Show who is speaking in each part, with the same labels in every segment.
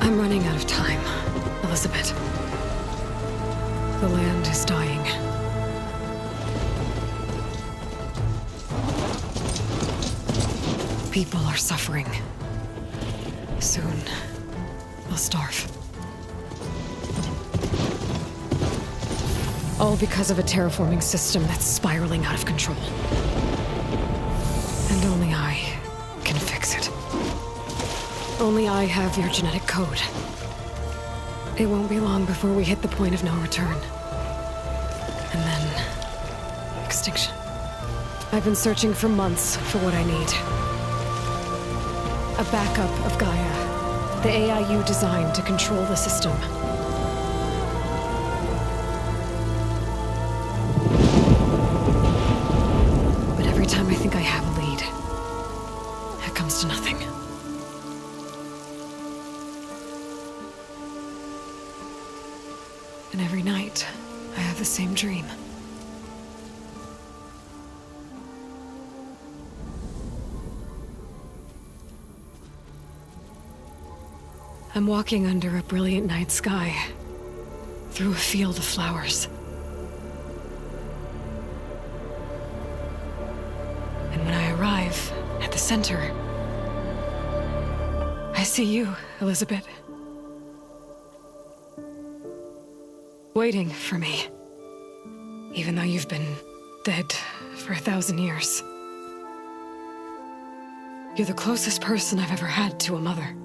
Speaker 1: I'm running out of time, Elizabeth. The land is dying. People are suffering. Soon, they'll starve. All because of a terraforming system that's spiraling out of control. And only I can fix it. Only I have your genetic code. It won't be long before we hit the point of no return. And then... extinction. I've been searching for months for what I need. A backup of Gaia. The AI you designed to control the system. But every time I think I have a lead, it comes to nothing. And every night, I have the same dream. I'm walking under a brilliant night sky, through a field of flowers. And when I arrive at the center, I see you, Elizabeth. Waiting for me. Even though you've been dead for 1,000 years. You're the closest person I've ever had to a mother.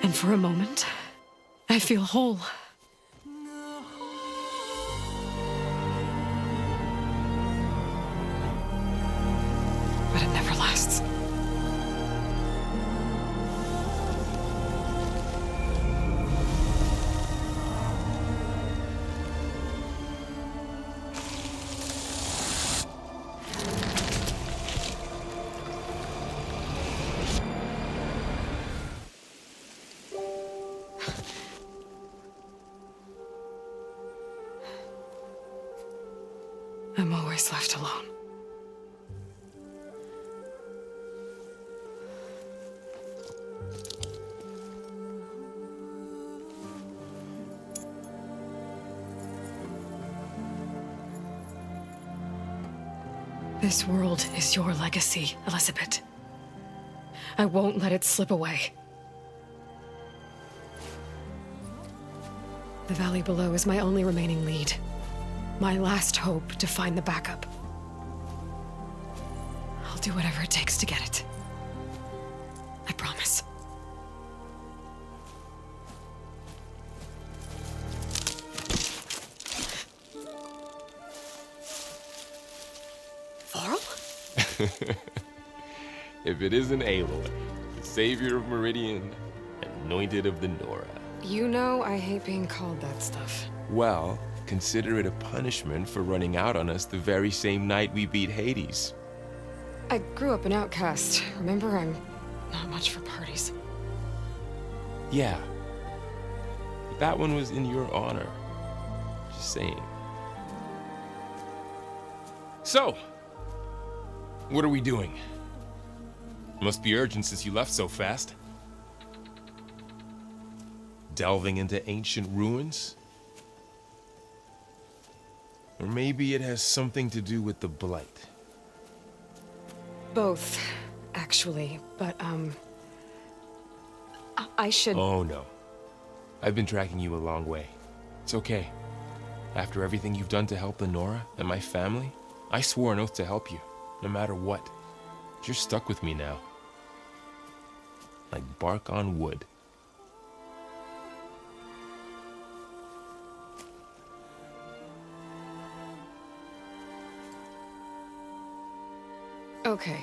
Speaker 1: And for a moment, I feel whole. But it never lasts. I'm always left alone. This world is your legacy, Elizabeth. I won't let it slip away. The valley below is my only remaining lead. My last hope to find the backup. I'll do whatever it takes to get it. I promise. Varl?
Speaker 2: If it isn't Aloy, the savior of Meridian, anointed of the Nora.
Speaker 1: You know I hate being called that stuff.
Speaker 2: Well, consider it a punishment for running out on us the very same night we beat Hades.
Speaker 1: I grew up an outcast. Remember, I'm not much for parties.
Speaker 2: Yeah. But that one was in your honor. Just saying. So, what are we doing? Must be urgent since you left so fast. Delving into ancient ruins? Or maybe it has something to do with the Blight.
Speaker 1: Both, actually, but, I should...
Speaker 2: Oh, no. I've been tracking you a long way. It's okay. After everything you've done to help the Nora and my family, I swore an oath to help you, no matter what. You're stuck with me now. Like bark on wood.
Speaker 1: Okay,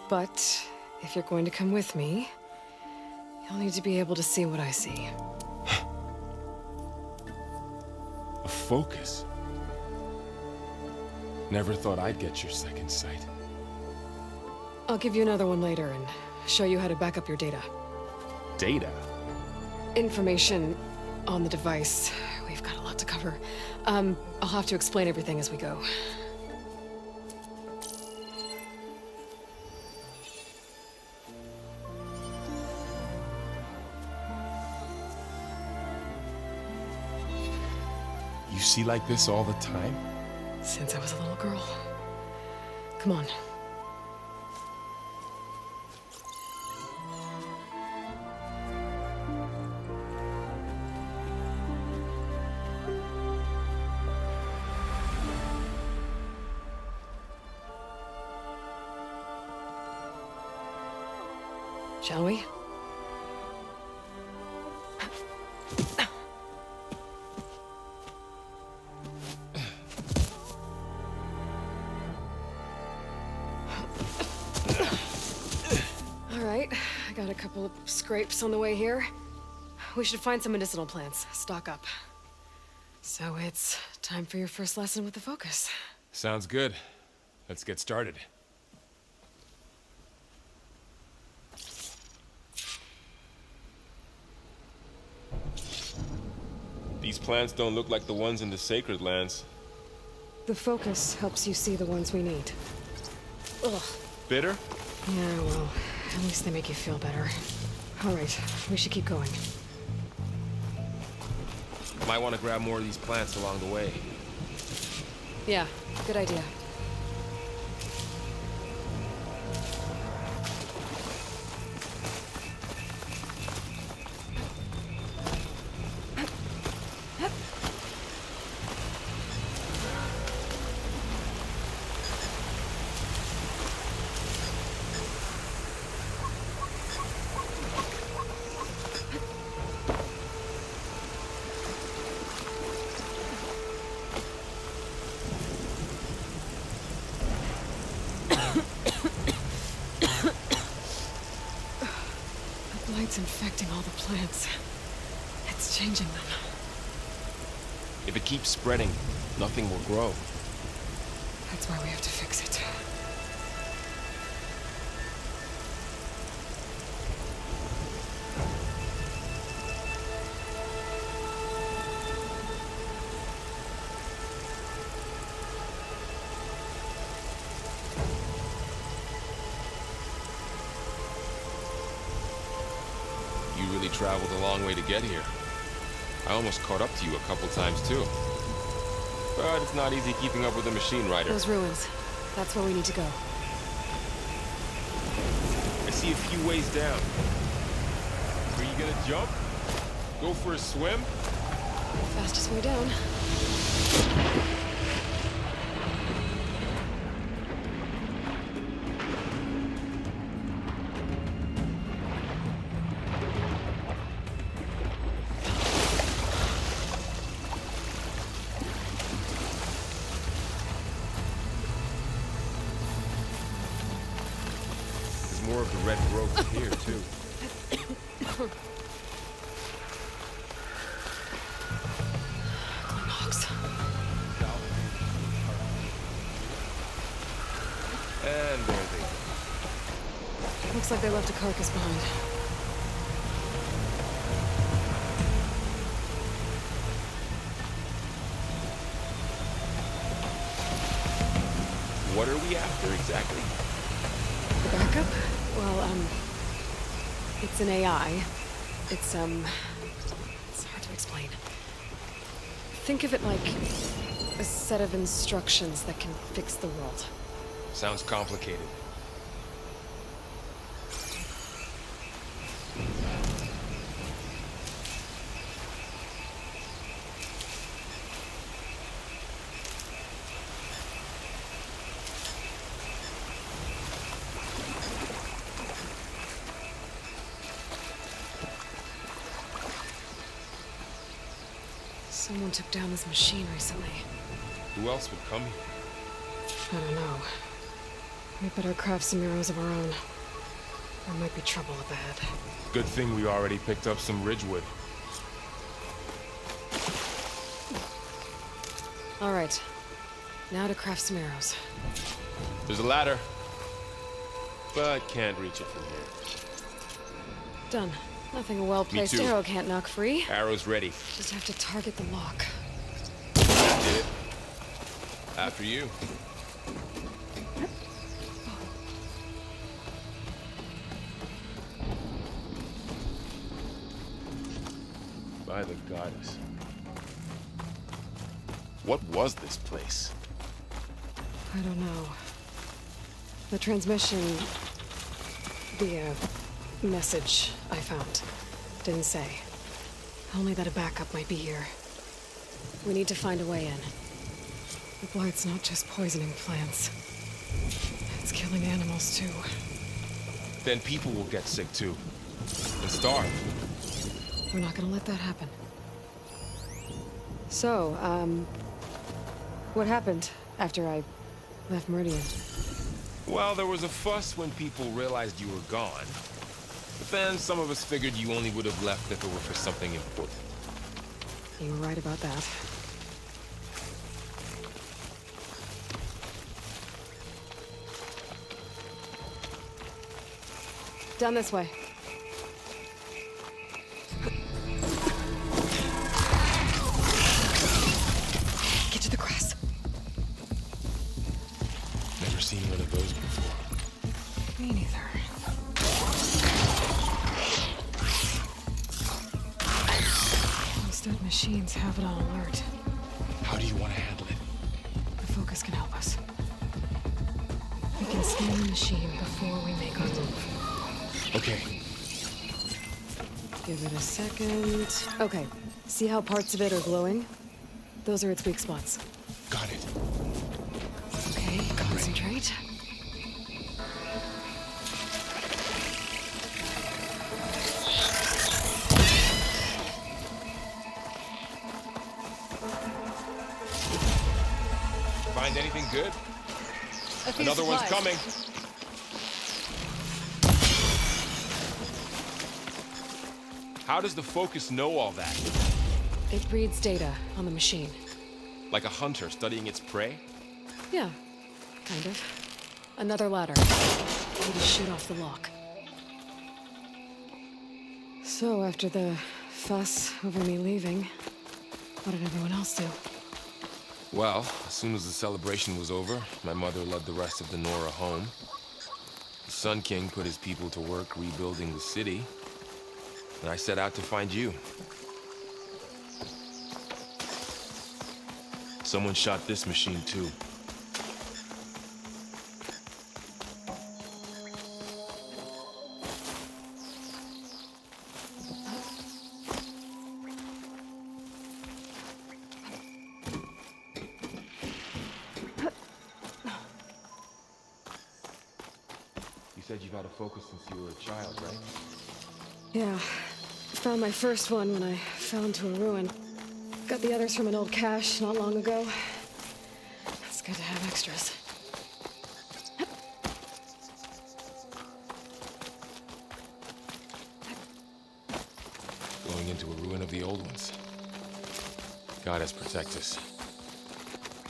Speaker 1: but if you're going to come with me, you'll need to be able to see what I see.
Speaker 2: A focus? Never thought I'd get your second sight.
Speaker 1: I'll give you another one later and show you how to back up your data.
Speaker 2: Data?
Speaker 1: Information on the device. We've got to look. lot to cover. I'll have to explain everything as we go.
Speaker 2: You see like this all the time?
Speaker 1: Since I was a little girl. Come on. Shall we? All right, I got a couple of scrapes on the way here. We should find some medicinal plants, stock up. So it's time for your first lesson with the Focus.
Speaker 2: Sounds good. Let's get started. These plants don't look like the ones in the Sacred Lands.
Speaker 1: The Focus helps you see the ones we need. Ugh.
Speaker 2: Bitter?
Speaker 1: Yeah, well, at least they make you feel better. All right, we should keep going.
Speaker 2: Might want to grab more of these plants along the way.
Speaker 1: Yeah, good idea. It's infecting all the plants. It's changing them.
Speaker 2: If it keeps spreading, nothing will grow.
Speaker 1: That's why we have to fix it.
Speaker 2: You really traveled a long way to get here. I almost caught up to you a couple times too. But it's not easy keeping up with a machine rider.
Speaker 1: Those ruins. That's where we need to go.
Speaker 2: I see a few ways down. Are you gonna jump? Go for a swim?
Speaker 1: Fastest way down.
Speaker 2: More of the red growth here, too.
Speaker 1: Knox.
Speaker 2: And there they go.
Speaker 1: Looks like they left a carcass behind.
Speaker 2: What are we after exactly?
Speaker 1: The backup? Well, it's an AI. It's hard to explain. Think of it like a set of instructions that can fix the world.
Speaker 2: Sounds complicated.
Speaker 1: Someone took down this machine recently.
Speaker 2: Who else would come here?
Speaker 1: I don't know. We better craft some arrows of our own. There might be trouble ahead.
Speaker 2: Good thing we already picked up some ridgewood.
Speaker 1: All right. Now to craft some arrows.
Speaker 2: There's a ladder, but can't reach it from here.
Speaker 1: Done. Nothing a well-placed
Speaker 2: too.
Speaker 1: arrow can't knock free.
Speaker 2: Arrows ready.
Speaker 1: Just have to target the lock.
Speaker 2: After you. By the goddess. What was this place?
Speaker 1: I don't know. The transmission... the, message I found didn't say. Only that a backup might be here. We need to find a way in. The blight's not just poisoning plants. It's killing animals, too.
Speaker 2: Then people will get sick too. And starve.
Speaker 1: We're not gonna let that happen. So, what happened after I left Meridian?
Speaker 2: Well, there was a fuss when people realized you were gone. But then some of us figured you only would have left if it were for something important.
Speaker 1: You were right about that. Down this way. Get to the grass.
Speaker 2: Never seen one of those before.
Speaker 1: Me neither. Those dead machines have it on alert.
Speaker 2: How do you want to handle it?
Speaker 1: The focus can help us. We can scan the machine before we make our move.
Speaker 2: Okay.
Speaker 1: Give it a second. Okay. See how parts of it are glowing? Those are its weak spots.
Speaker 2: Got it.
Speaker 1: Okay, concentrate.
Speaker 2: Find anything good?
Speaker 1: A few
Speaker 2: Another one's
Speaker 1: supplies.
Speaker 2: coming. How does the focus know all that?
Speaker 1: It reads data on the machine.
Speaker 2: Like a hunter studying its prey?
Speaker 1: Yeah, kind of. Another ladder. Need to shoot off the lock. So, after the fuss over me leaving, what did everyone else do?
Speaker 2: Well, as soon as the celebration was over, my mother led the rest of the Nora home. The Sun King put his people to work rebuilding the city, and I set out to find you. Someone shot this machine too. You said you've had a focus since you were a child, right?
Speaker 1: Yeah. Found my first one when I fell into a ruin. Got the others from an old cache not long ago. It's good to have extras.
Speaker 2: Going into a ruin of the old ones. Goddess protect us.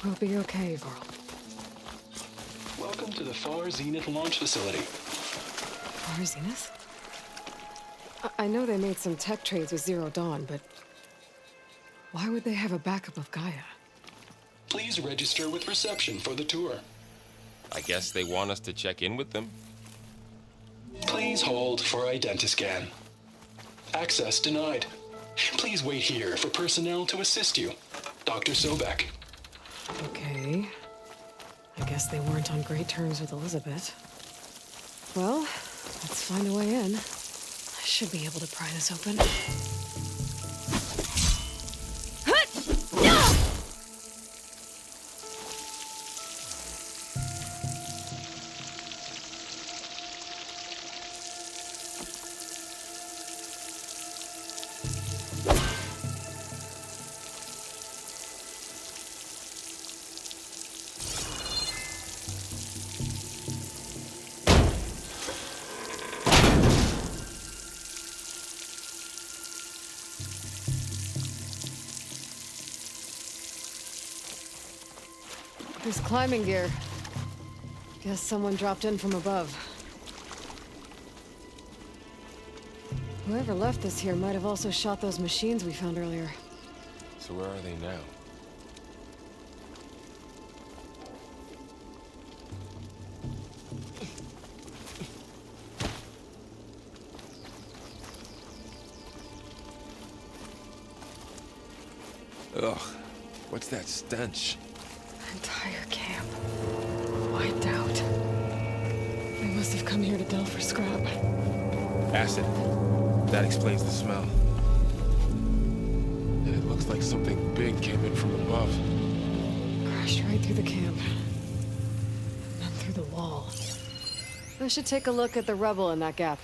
Speaker 1: We'll be okay, Varl.
Speaker 3: Welcome to the Far Zenith launch facility.
Speaker 1: Far Zenith? I know they made some tech trades with Zero Dawn, but why would they have a backup of Gaia?
Speaker 3: Please register with reception for the tour.
Speaker 2: I guess they want us to check in with them.
Speaker 3: Please hold for identiscan. Access denied. Please wait here for personnel to assist you. Dr. Sobek.
Speaker 1: Okay. I guess they weren't on great terms with Elizabeth. Well, let's find a way in. I should be able to pry this open. There's climbing gear. Guess someone dropped in from above. Whoever left this here might have also shot those machines we found earlier.
Speaker 2: So where are they now? Ugh, what's that stench?
Speaker 1: Entire camp. Wiped out. They must have come here to delve for scrap.
Speaker 2: Acid. That explains the smell. And it looks like something big came in from above.
Speaker 1: Crashed right through the camp. And then through the wall. I should take a look at the rubble in that gap.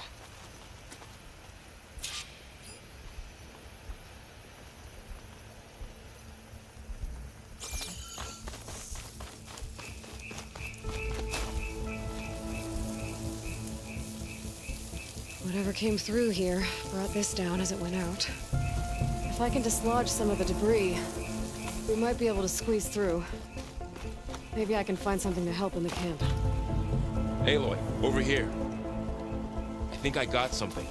Speaker 1: Whatever came through here brought this down as it went out. If I can dislodge some of the debris, we might be able to squeeze through. Maybe I can find something to help in the camp.
Speaker 2: Aloy, over here. I think I got something.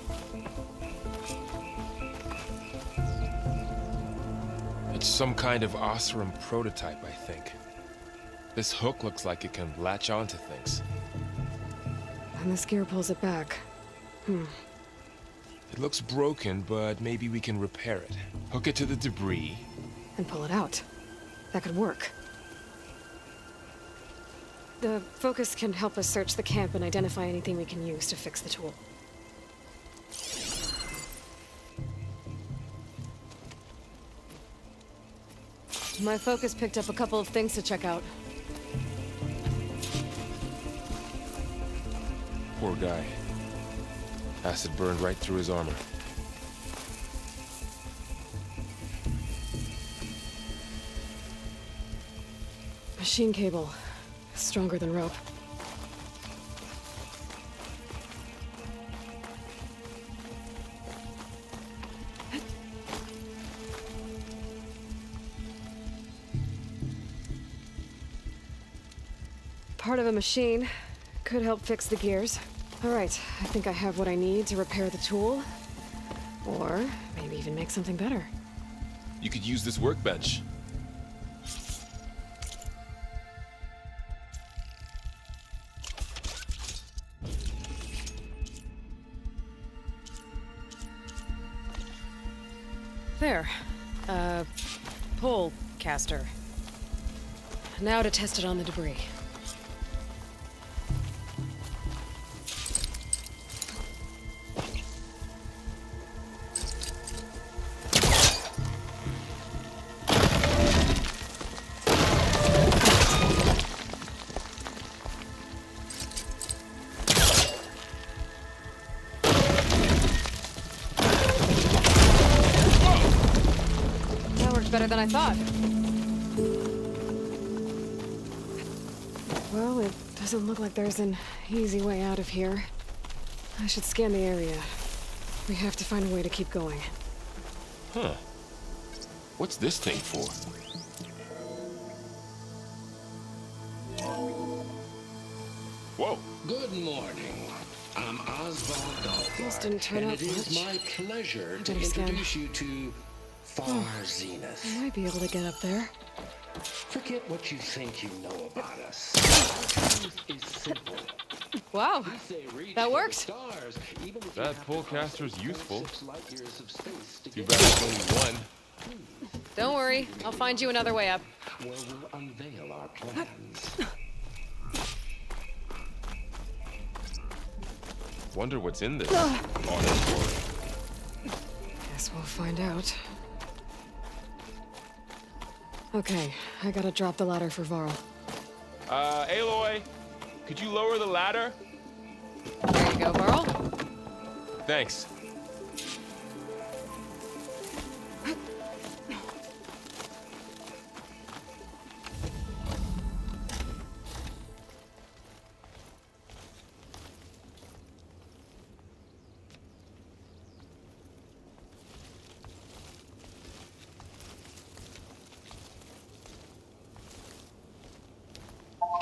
Speaker 2: It's some kind of Oseram prototype, I think. This hook looks like it can latch onto things.
Speaker 1: And this gear pulls it back.
Speaker 2: It looks broken, but maybe we can repair it. Hook it to the debris.
Speaker 1: And pull it out. That could work. The focus can help us search the camp and identify anything we can use to fix the tool. My focus picked up a couple of things to check out.
Speaker 2: Poor guy. Acid burned right through his armor.
Speaker 1: Machine cable. Stronger than rope. Part of a machine. Could help fix the gears. All right, I think I have what I need to repair the tool. Or maybe even make something better.
Speaker 2: You could use this workbench.
Speaker 1: There. Pole caster. Now to test it on the debris. Better than I thought. Well, it doesn't look like there's an easy way out of here. I should scan the area. We have to find a way to keep going.
Speaker 2: Huh. What's this thing for? Whoa.
Speaker 3: Good morning. I'm Oswald Dalgar,
Speaker 1: This didn't turn
Speaker 3: and
Speaker 1: out
Speaker 3: it is
Speaker 1: much.
Speaker 3: my pleasure to
Speaker 1: Better scan.
Speaker 3: introduce you to Far Zenith.
Speaker 1: I might be able to get up there.
Speaker 3: Forget what you think you know about us. The truth is simple.
Speaker 1: Wow.
Speaker 3: We say reach
Speaker 1: That
Speaker 3: for the
Speaker 1: worked.
Speaker 3: stars, even if
Speaker 2: That
Speaker 3: you have to
Speaker 2: pole
Speaker 3: cross
Speaker 2: caster's
Speaker 3: 8.6
Speaker 2: useful.
Speaker 3: light years of space to
Speaker 2: Too
Speaker 3: get
Speaker 2: bad there's only one.
Speaker 1: Don't worry, I'll find you another way up.
Speaker 3: where we'll unveil our plans.
Speaker 2: Wonder what's in this auto.
Speaker 1: Guess we'll find out. Okay, I gotta drop the ladder for Varl.
Speaker 2: Aloy, could you lower the ladder?
Speaker 1: There you go, Varl.
Speaker 2: Thanks.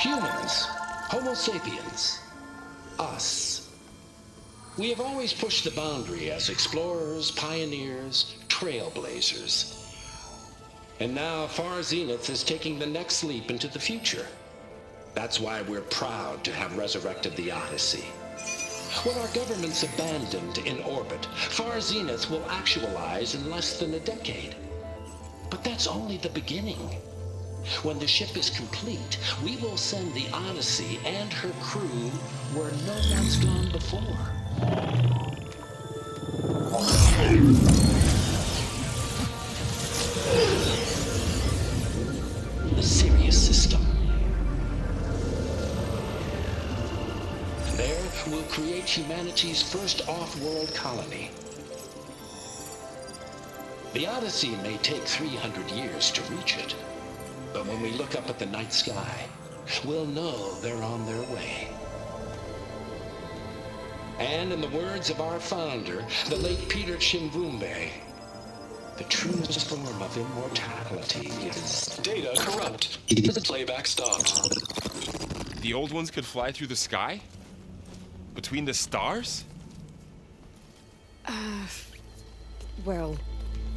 Speaker 3: Humans, Homo sapiens, us. We have always pushed the boundary as explorers, pioneers, trailblazers. And now Far Zenith is taking the next leap into the future. That's why we're proud to have resurrected the Odyssey. What our governments abandoned in orbit, Far Zenith will actualize in less than a decade. But that's only the beginning. When the ship is complete, we will send the Odyssey and her crew where no one's gone before. The Sirius system. There, we'll create humanity's first off-world colony. The Odyssey may take 300 years to reach it, but when we look up at the night sky, we'll know they're on their way. And in the words of our founder, the late Peter Chimvumbe, the truest form of immortality is...
Speaker 4: Data corrupt. Playback stopped.
Speaker 2: The old ones could fly through the sky? Between the stars?
Speaker 1: Well,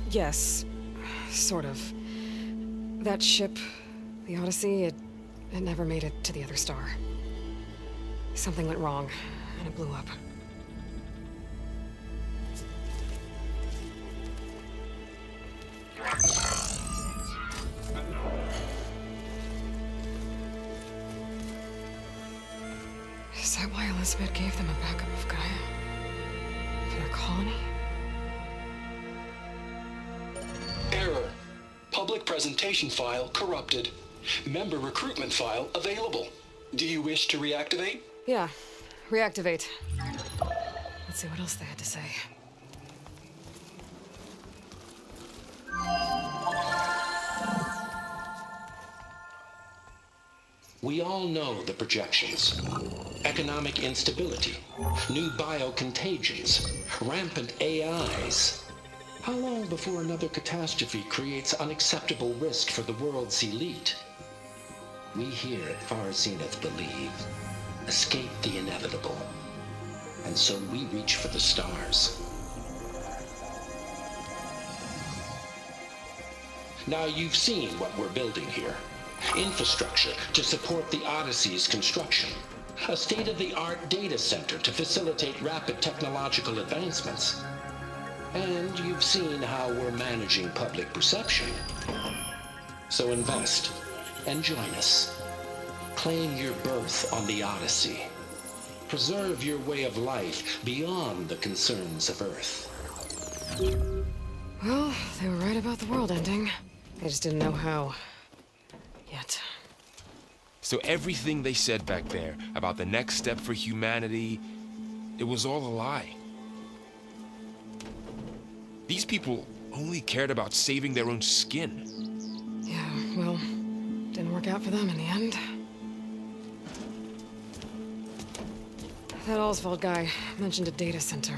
Speaker 1: yes. Sort of. That ship, the Odyssey, it never made it to the other star. Something went wrong, and it blew up. Is that why Elizabeth gave them a backup of Gaia? For their colony?
Speaker 4: Error. Public presentation file corrupted. Member recruitment file available. Do you wish to reactivate?
Speaker 1: Yeah. Reactivate. Let's see what else they had to say.
Speaker 3: We all know the projections. Economic instability, new biocontagions, rampant AIs. How long before another catastrophe creates unacceptable risk for the world's elite? We here at Far Zenith believe, escape the inevitable. And so we reach for the stars. Now you've seen what we're building here. Infrastructure to support the Odyssey's construction. A state-of-the-art data center to facilitate rapid technological advancements. And you've seen how we're managing public perception. So invest and join us. Claim your berth on the Odyssey. Preserve your way of life beyond the concerns of Earth.
Speaker 1: Well, they were right about the world ending. They just didn't know how. Yet.
Speaker 2: So everything they said back there about the next step for humanity, it was all a lie. These people only cared about saving their own skin.
Speaker 1: Yeah, well, didn't work out for them in the end. That Oswald guy mentioned a data center.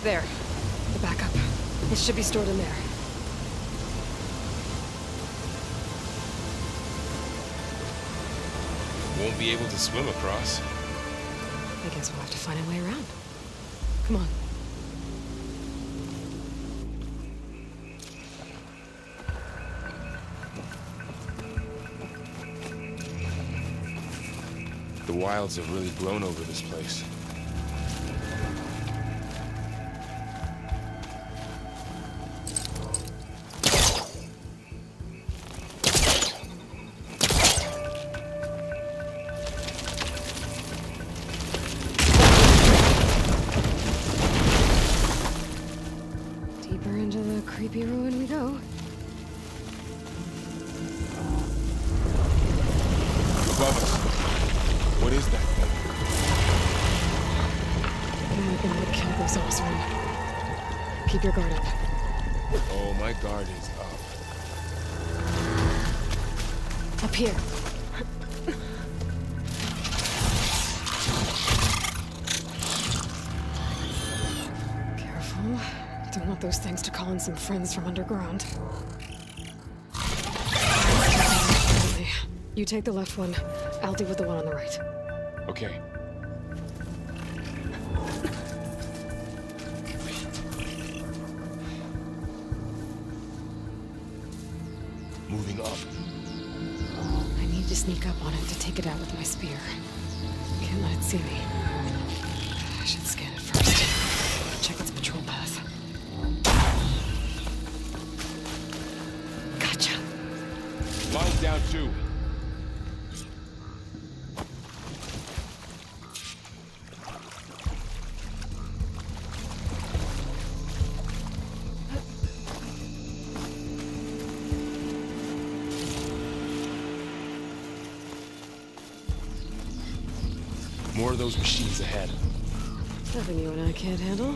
Speaker 1: There. The backup. It should be stored in there.
Speaker 2: Won't be able to swim across.
Speaker 1: I guess we'll have to find a way around. Come on.
Speaker 2: The wilds have really grown over this place.
Speaker 1: Deeper into the creepy ruin we go.
Speaker 2: Above us. What is that thing?
Speaker 1: The weapon would kill those Osram. Keep your guard up.
Speaker 2: Oh, my guard is up.
Speaker 1: Up here. Careful. Don't want those things to call in some friends from underground. You take the left one. I'll deal with the one on the right.
Speaker 2: Okay.
Speaker 1: I
Speaker 2: Moving up.
Speaker 1: need need to sneak up on it to take it out with my spear. Can't let it see me. I should scan it first. Check its patrol path. Gotcha.
Speaker 2: Mine's down too. More of those machines ahead.
Speaker 1: Nothing you and I can't handle.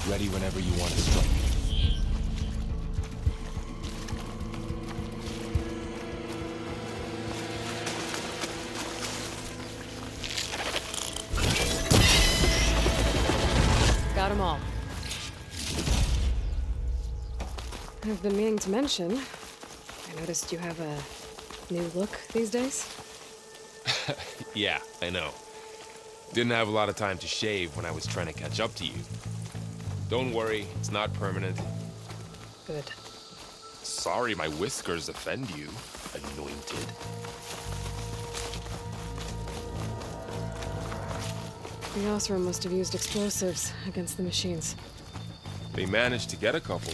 Speaker 2: Ready whenever you want to strike.
Speaker 1: Got them all. I've been meaning to mention, I noticed you have a new look these days.
Speaker 2: Yeah, I know. Didn't have a lot of time to shave when I was trying to catch up to you. Don't worry, it's not permanent.
Speaker 1: Good.
Speaker 2: Sorry my whiskers offend you, anointed.
Speaker 1: The Osram must have used explosives against the machines.
Speaker 2: They managed to get a couple.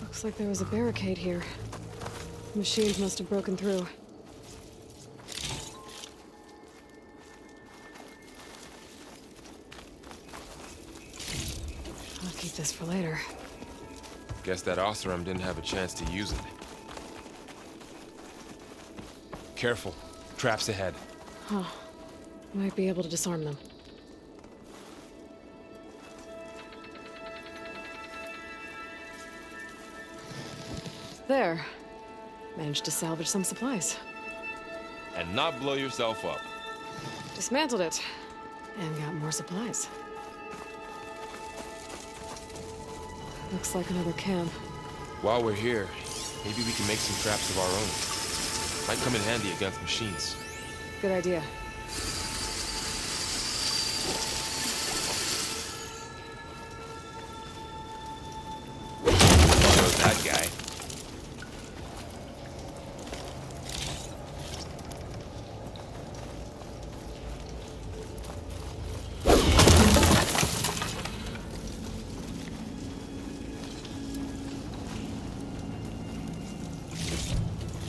Speaker 1: Looks like there was a barricade here. Machines must have broken through. I'll keep this for later.
Speaker 2: Guess that Osram didn't have a chance to use it. Careful. Traps ahead.
Speaker 1: Huh. Might be able to disarm them. There. Managed to salvage some supplies.
Speaker 2: And not blow yourself up.
Speaker 1: Dismantled it. And got more supplies. Looks like another camp.
Speaker 2: While we're here, maybe we can make some traps of our own. Might come in handy against machines.
Speaker 1: Good idea.
Speaker 2: Shows that guy.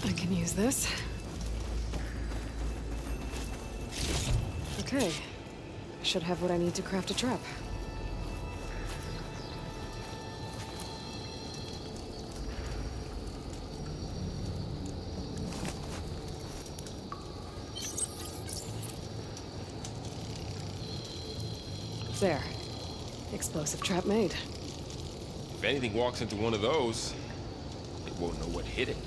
Speaker 1: I can use this. Okay. I should have what I need to craft a trap. There. Explosive trap made.
Speaker 2: If anything walks into one of those, it won't know what hit it.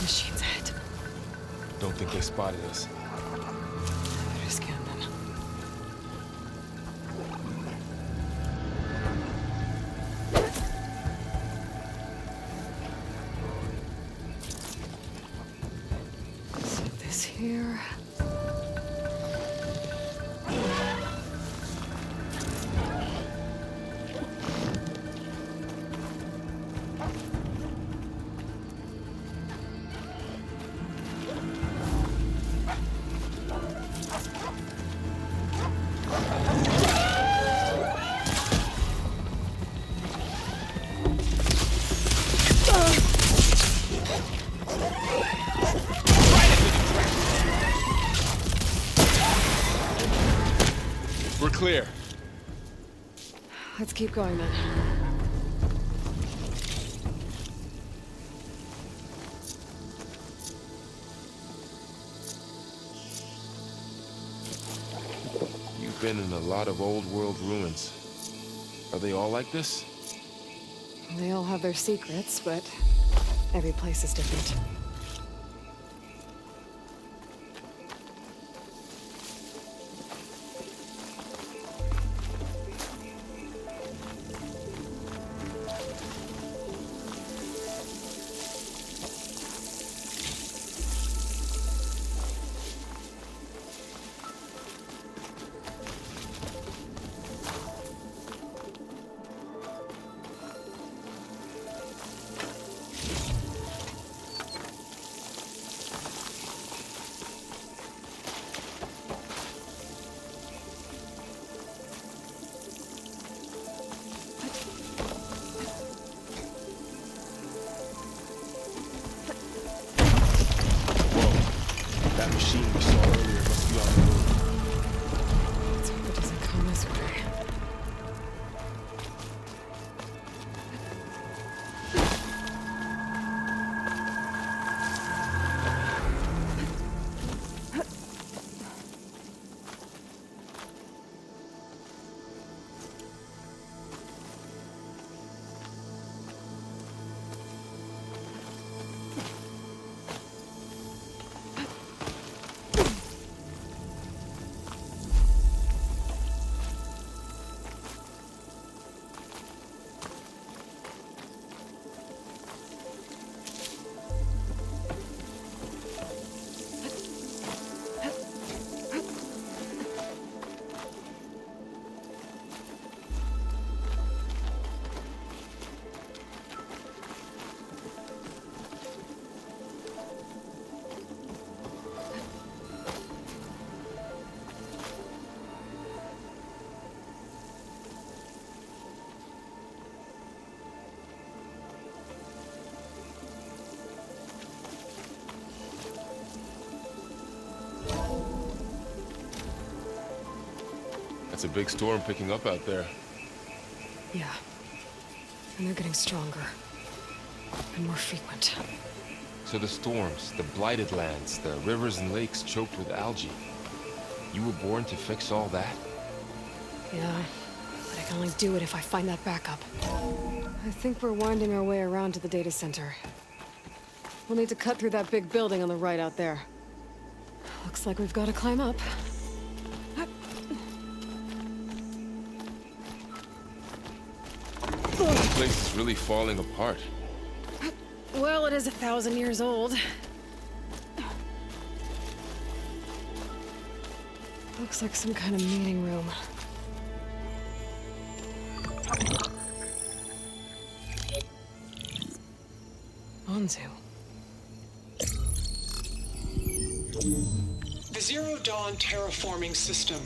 Speaker 1: Machines ahead.
Speaker 2: Don't think they spotted us.
Speaker 1: Better scan them. Set this here.
Speaker 2: clear.
Speaker 1: Let's keep going then.
Speaker 2: You've been in a lot of old world ruins. Are they all like this?
Speaker 1: They all have their secrets, but every place is different.
Speaker 2: That machine we saw earlier must be on the move.
Speaker 1: Let's hope it doesn't come this way.
Speaker 2: It's a big storm picking up out there.
Speaker 1: Yeah. And they're getting stronger. And more frequent.
Speaker 2: So the storms, the blighted lands, the rivers and lakes choked with algae. You were born to fix all that?
Speaker 1: Yeah. But I can only do it if I find that backup. I think we're winding our way around to the data center. We'll need to cut through that big building on the right out there. Looks like we've got to climb up.
Speaker 2: This place is really falling apart.
Speaker 1: Well, it is 1,000 years old. Looks like some kind of meeting room. Anzu.
Speaker 5: The Zero Dawn terraforming system,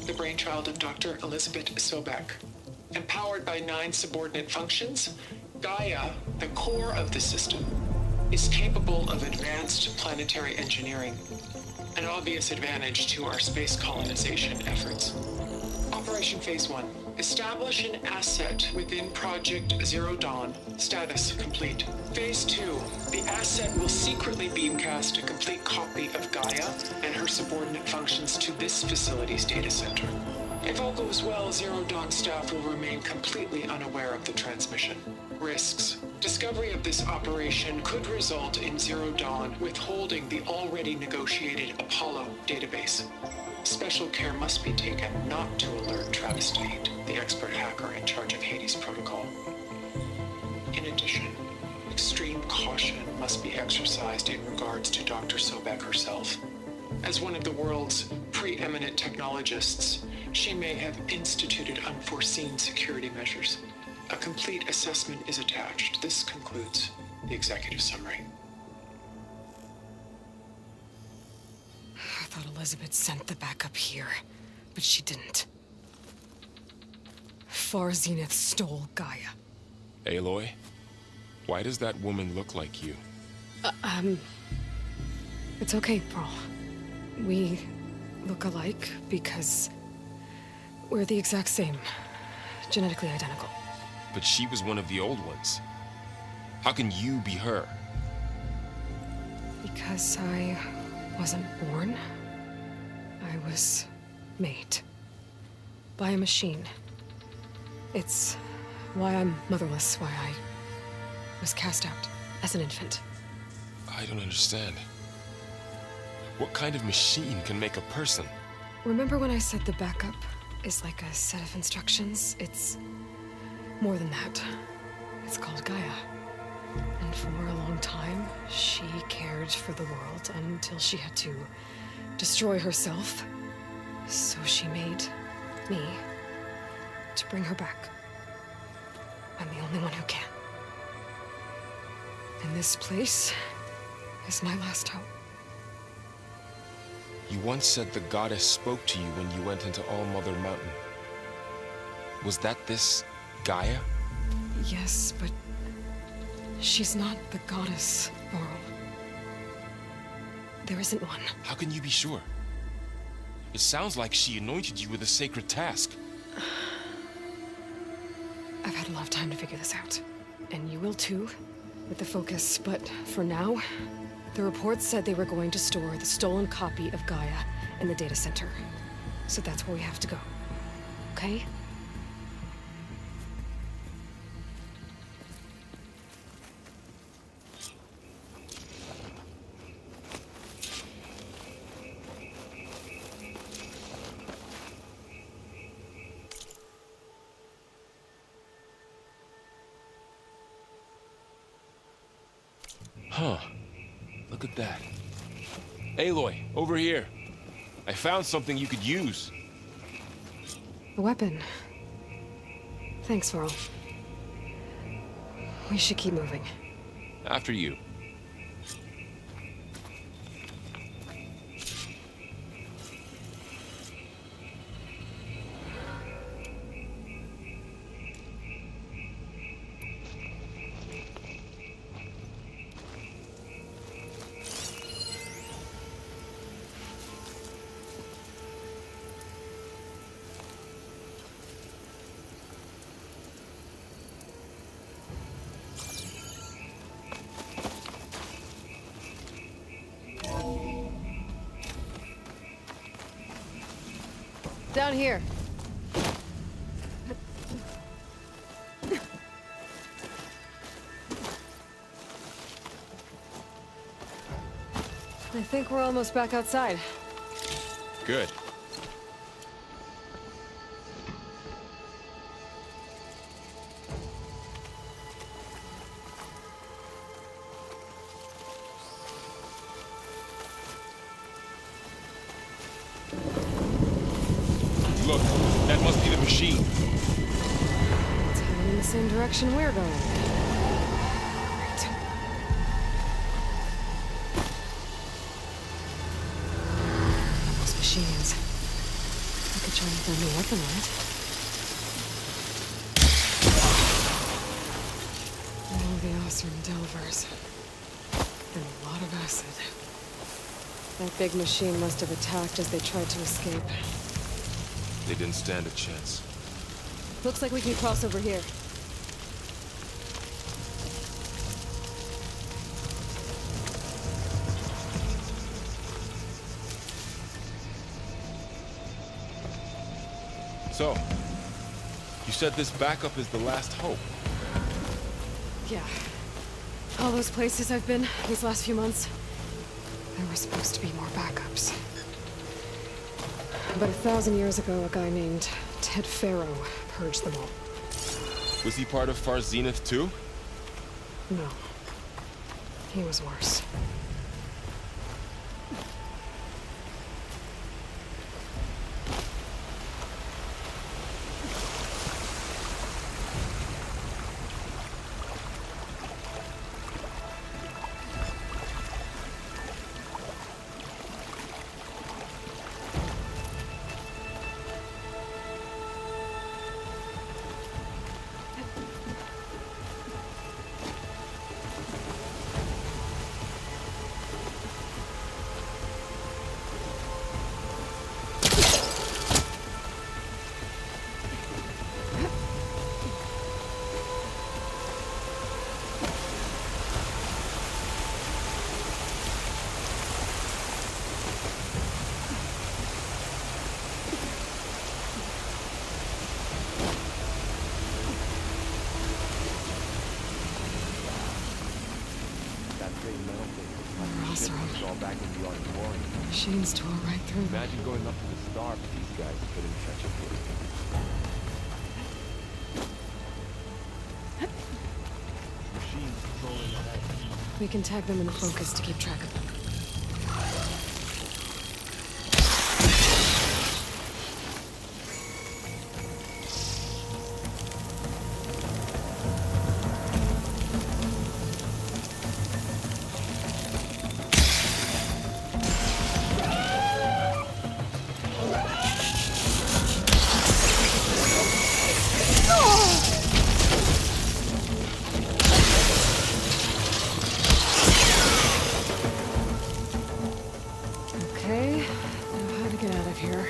Speaker 5: the brainchild of Dr. Elizabeth Sobek. Empowered by 9 subordinate functions, Gaia, the core of the system, is capable of advanced planetary engineering, an obvious advantage to our space colonization efforts. Operation Phase 1. Establish an asset within Project Zero Dawn. Status complete. Phase 2. The asset will secretly beamcast a complete copy of Gaia and her subordinate functions to this facility's data center. If all goes well, Zero Dawn staff will remain completely unaware of the transmission. Risks. Discovery of this operation could result in Zero Dawn withholding the already negotiated Apollo database. Special care must be taken not to alert Travis Tate, the expert hacker in charge of Hades Protocol. In addition, extreme caution must be exercised in regards to Dr. Sobek herself. As one of the world's preeminent technologists, she may have instituted unforeseen security measures. A complete assessment is attached. This concludes the executive summary.
Speaker 1: I thought Elizabeth sent the backup here, but she didn't. Far Zenith stole Gaia.
Speaker 2: Aloy, why does that woman look like you?
Speaker 1: It's okay, Pearl. We look alike because We're the exact same. Genetically identical.
Speaker 2: But she was one of the old ones. How can you be her?
Speaker 1: Because I wasn't born. I was made. By a machine. It's why I'm motherless, why I was cast out as an infant.
Speaker 2: I don't understand. What kind of machine can make a person?
Speaker 1: Remember when I said the backup is like a set of instructions? It's more than that. It's called Gaia. And for a long time, she cared for the world until she had to destroy herself. So she made me to bring her back. I'm the only one who can. And this place is my last hope.
Speaker 2: You once said the goddess spoke to you when you went into All Mother Mountain. Was that this Gaia?
Speaker 1: Yes, but she's not the goddess, Laurel. There isn't one.
Speaker 2: How can you be sure? It sounds like she anointed you with a sacred task.
Speaker 1: I've had a lot of time to figure this out. And you will too, with the focus. But for now, the reports said they were going to store the stolen copy of Gaia in the data center. So that's where we have to go. Okay?
Speaker 2: Huh. Look at that. Aloy, over here. I found something you could use.
Speaker 1: A weapon. Thanks, Varl. We should keep moving.
Speaker 2: After you.
Speaker 1: Down here. I think we're almost back outside.
Speaker 2: Good. Look, that must be the machine.
Speaker 1: It's heading in the same direction we're going. Right. Those machines. I could try and find a weapon on it. All the Osram Delvers. And a lot of acid. That big machine must have attacked as they tried to escape.
Speaker 2: They didn't stand a chance.
Speaker 1: Looks like we can cross over here.
Speaker 2: So, you said this backup is the last hope.
Speaker 1: Yeah. All those places I've been these last few months, there were supposed to be more backups. But 1,000 years ago, a guy named Ted Faro purged them all.
Speaker 2: Was he part of Far Zenith too?
Speaker 1: No. He was worse. Oseram.
Speaker 2: All back in the auditorium.
Speaker 1: Machines tore right through them.
Speaker 2: Imagine going up to the star for these guys couldn't catch up with it. Machines controlling ahead.
Speaker 1: We can tag them in focus to keep track of them. Okay, now how to get out of here.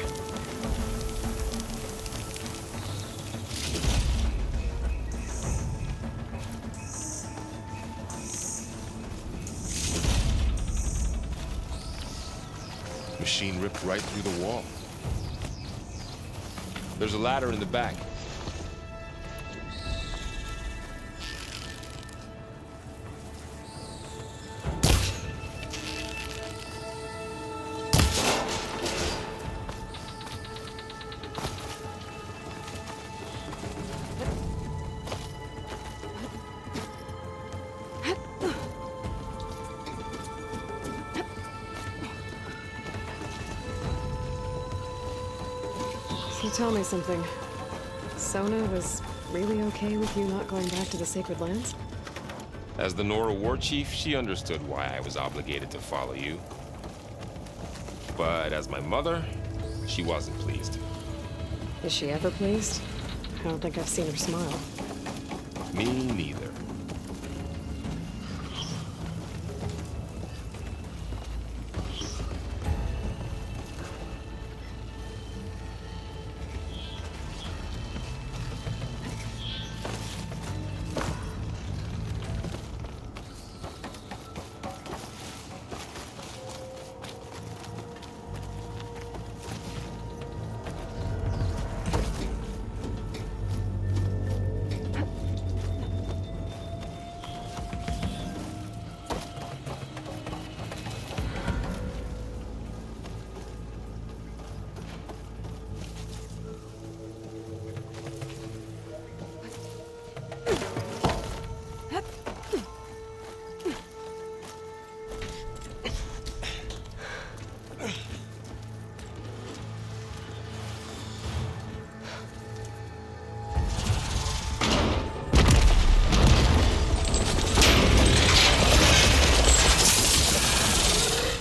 Speaker 2: Machine ripped right through the wall. There's a ladder in the back.
Speaker 1: So tell me something. Sona was really okay with you not going back to the Sacred Lands?
Speaker 2: As the Nora war chief, she understood why I was obligated to follow you. But as my mother, she wasn't pleased.
Speaker 1: Is she ever pleased? I don't think I've seen her smile.
Speaker 2: Me neither.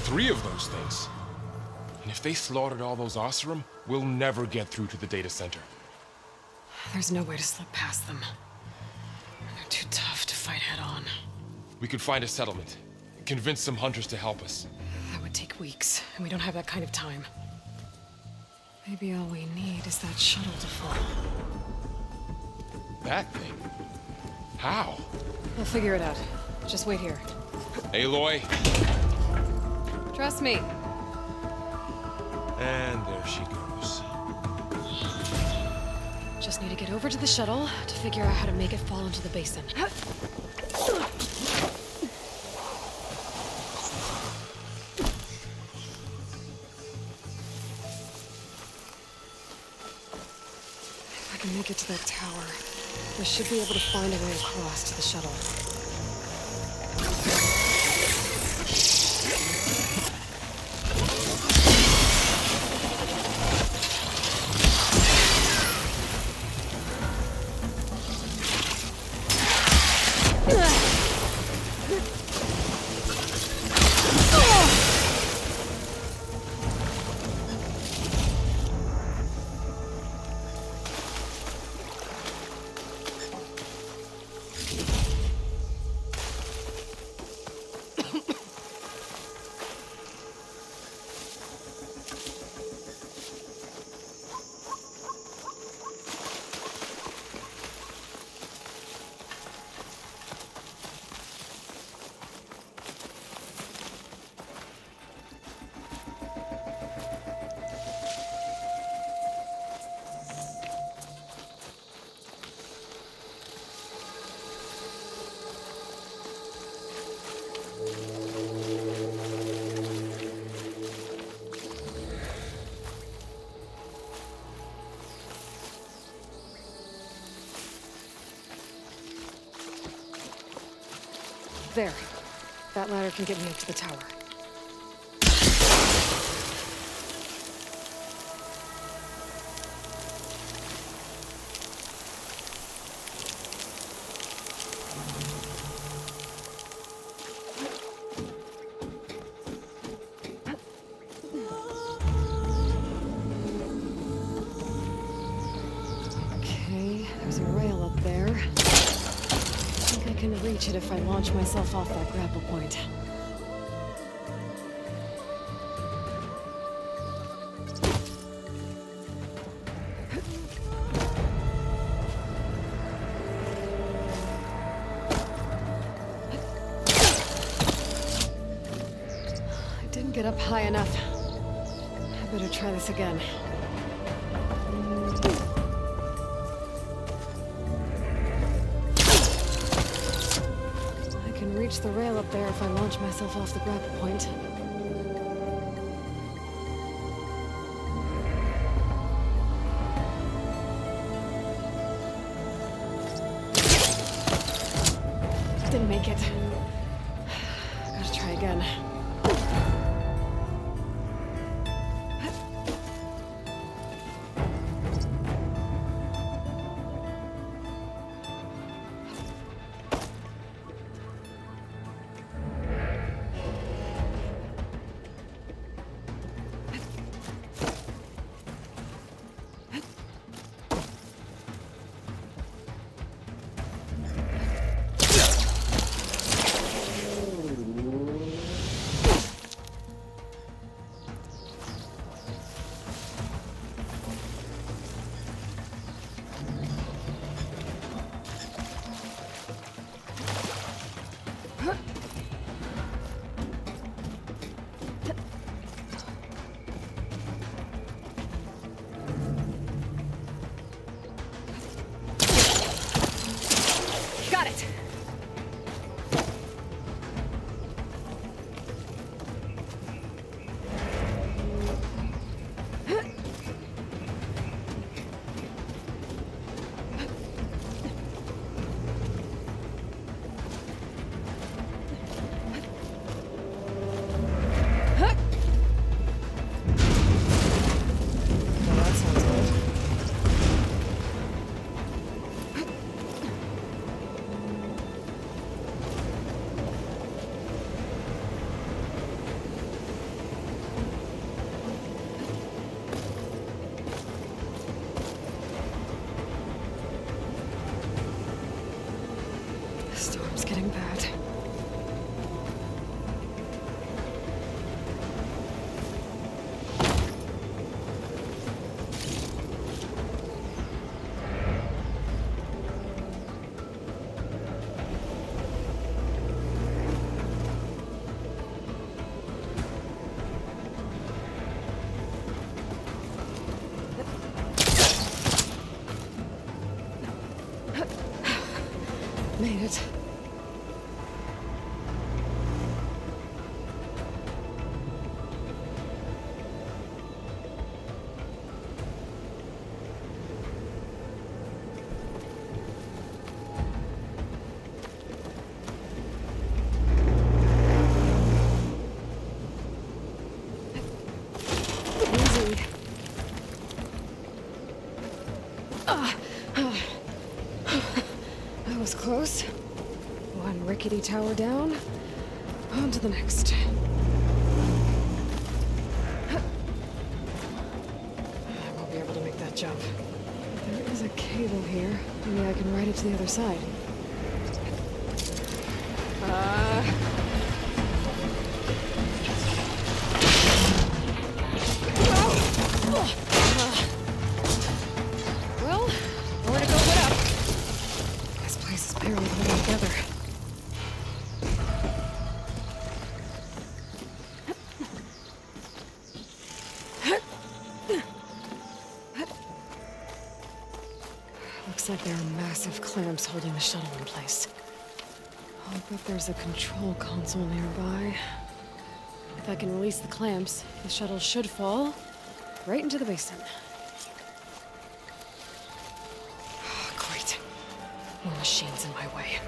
Speaker 2: Three of those things. And if they slaughtered all those Oseram, we'll never get through to the data center.
Speaker 1: There's no way to slip past them. They're too tough to fight head on.
Speaker 2: We could find a settlement. Convince some hunters to help us.
Speaker 1: That would take weeks, and we don't have that kind of time. Maybe all we need is that shuttle to fall.
Speaker 2: That thing? How?
Speaker 1: We'll figure it out. Just wait here.
Speaker 2: Aloy.
Speaker 1: Trust me.
Speaker 2: And there she goes.
Speaker 1: Just need to get over to the shuttle to figure out how to make it fall into the basin. If I can make it to that tower, I should be able to find a way across to the shuttle. There. That ladder can get me up to the tower. Okay, there's a rail up there. I think I can reach it if I launch myself off that grapple point. I didn't get up high enough. I better try this again. I can reach the rail up there if I launch myself off the grapple point. Didn't make it. Gotta try again. Got it! Well, that sounds good. The storm's getting bad. Made it. Easy. That was close. One rickety tower down. On to the next. I won't be able to make that jump. There is a cable here. Maybe I can ride it to the other side. Well, nowhere to go but up. This place is barely holding together. Looks like there are massive clamps holding the shuttle in place. I'll bet there's a control console nearby. If I can release the clamps, the shuttle should fall right into the basin. Great. More machines in my way.